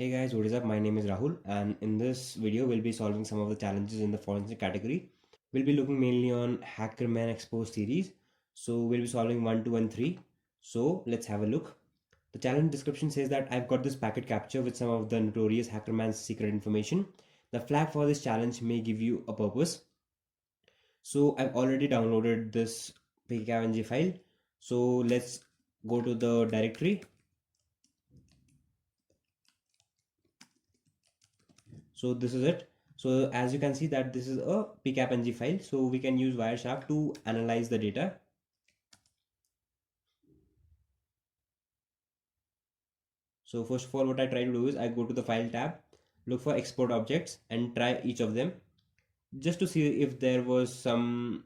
Hey guys, what is up? My name is Rahul, and in this video, we'll be solving some of the challenges in the forensic category. We'll be looking mainly on Hackerman Exposed series. So, we'll be solving 1, 2, and 3. So, let's have a look. The challenge description says that I've got this packet capture with some of the notorious Hackerman's secret information. The flag for this challenge may give you a purpose. So, I've already downloaded this pkavng file. So, let's go to the directory. So this is it. So as you can see that this is a pkapng file, so we can use Wireshark to analyze the data. So first of all, what I try to do is I go to the file tab, look for export objects and try each of them just to see if there was some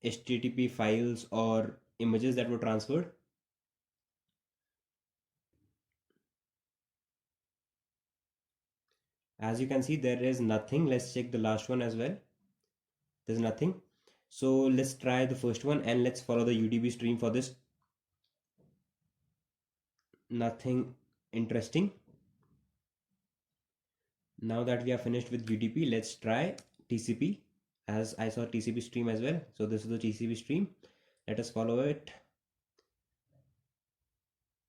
HTTP files or images that were transferred. As you can see, there is nothing. Let's check the last one as well. There's nothing. So let's try the first one and let's follow the UDP stream for this. Nothing interesting. Now that we are finished with UDP, let's try TCP, as I saw TCP stream as well. So this is the TCP stream. Let us follow it.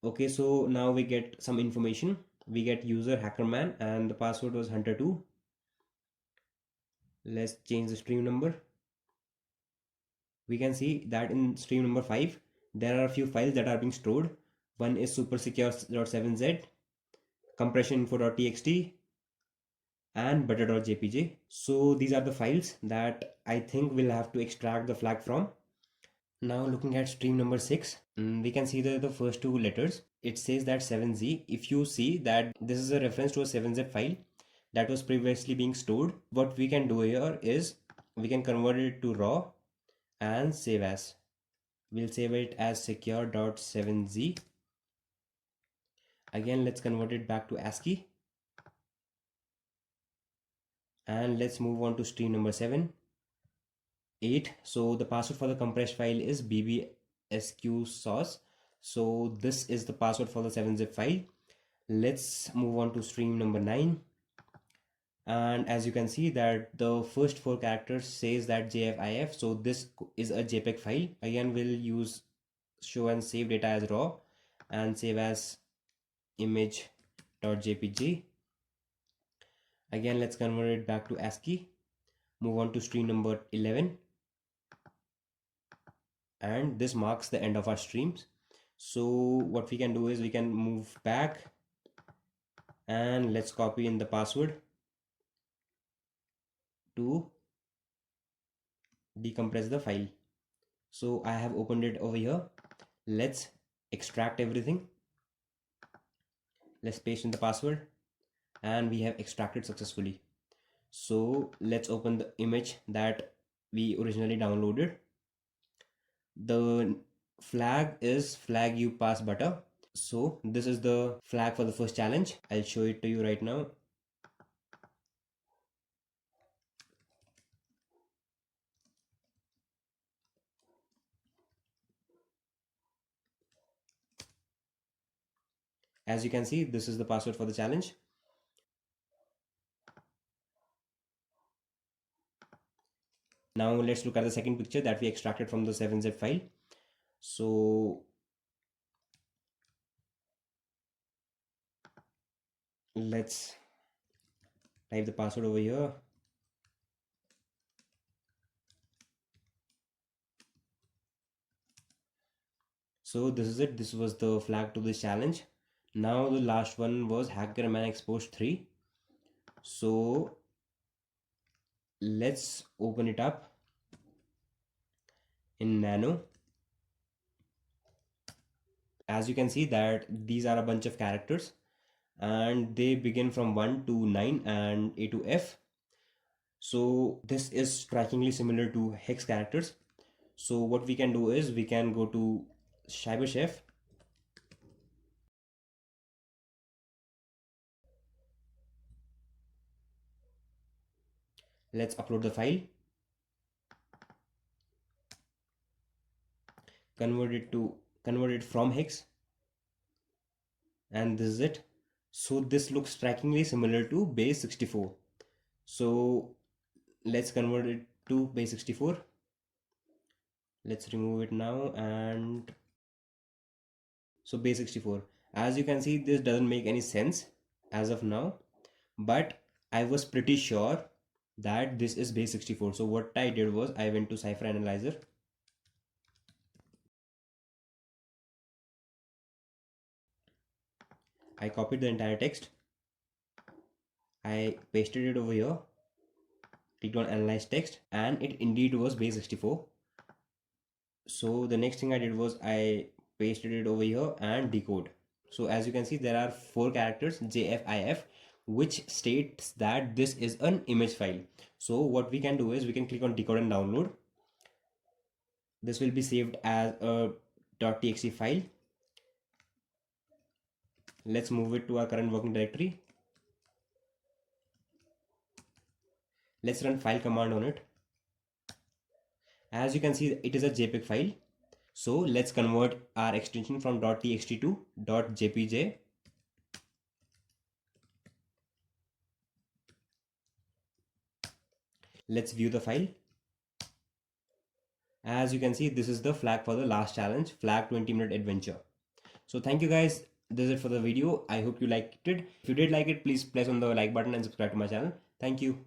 Okay, so now we get some information. We get user Hackerman and the password was Hunter2. Let's change the stream number. We can see that in stream number 5, there are a few files that are being stored. One is supersecure.7z, compressioninfo.txt, and butter.jpg. So these are the files that I think we'll have to extract the flag from. Now looking at stream number 6, we can see the first two letters. It says that 7z. If you see that this is a reference to a 7zip file that was previously being stored, what we can do here is we can convert it to raw and save as. We'll save it as secure.7z. Again, let's convert it back to ASCII. And let's move on to stream number 7. 8. So the password for the compressed file is bbsq sauce. So this is the password for the 7zip file. Let's move on to stream number 9. And as you can see that the first 4 characters says that JFIF. So this is a JPEG file. Again, we'll use show and save data as raw and save as image.jpg. Again, let's convert it back to ASCII. Move on to stream number 11. And this marks the end of our streams. So what we can do is we can move back and let's copy in the password to decompress the file. So I have opened it over here. Let's extract everything. Let's paste in the password and we have extracted successfully. So let's open the image that we originally downloaded. The flag is flag you pass butter. So this is the flag for the first challenge. I'll show it to you right now. As you can see, this is the password for the challenge. Now let's look at the second picture that we extracted from the 7zip file. So let's type the password over here. So this is it. This was the flag to this challenge. Now the last one was Hackerman Exposed 3. So let's open it up in Nano. As you can see that these are a bunch of characters and they begin from 1 to 9 and A to F. So this is strikingly similar to hex characters. So what we can do is we can go to CyberChef. Let's upload the file. Convert it from hex. And this is it. So this looks strikingly similar to base 64. So let's convert it to base 64. Let's remove it now, and so base 64. As you can see, this doesn't make any sense as of now, but I was pretty sure that this is base 64. So what I did was I went to Cypher Analyzer. I copied the entire text. I pasted it over here, clicked on analyze text, and it indeed was base 64. So the next thing I did was I pasted it over here and decode. So as you can see, there are 4 characters JFIF, which states that this is an image file. So what we can do is we can click on decode and download. This will be saved as a .txt file. Let's move it to our current working directory. Let's run file command on it. As you can see, it is a JPEG file. So let's convert our extension from .txt to .jpg. Let's view the file. As you can see, this is the flag for the last challenge, flag 20-minute adventure. So thank you guys. This is it for the video. I hope you liked it. If you did like it, please press on the like button and subscribe to my channel. Thank you.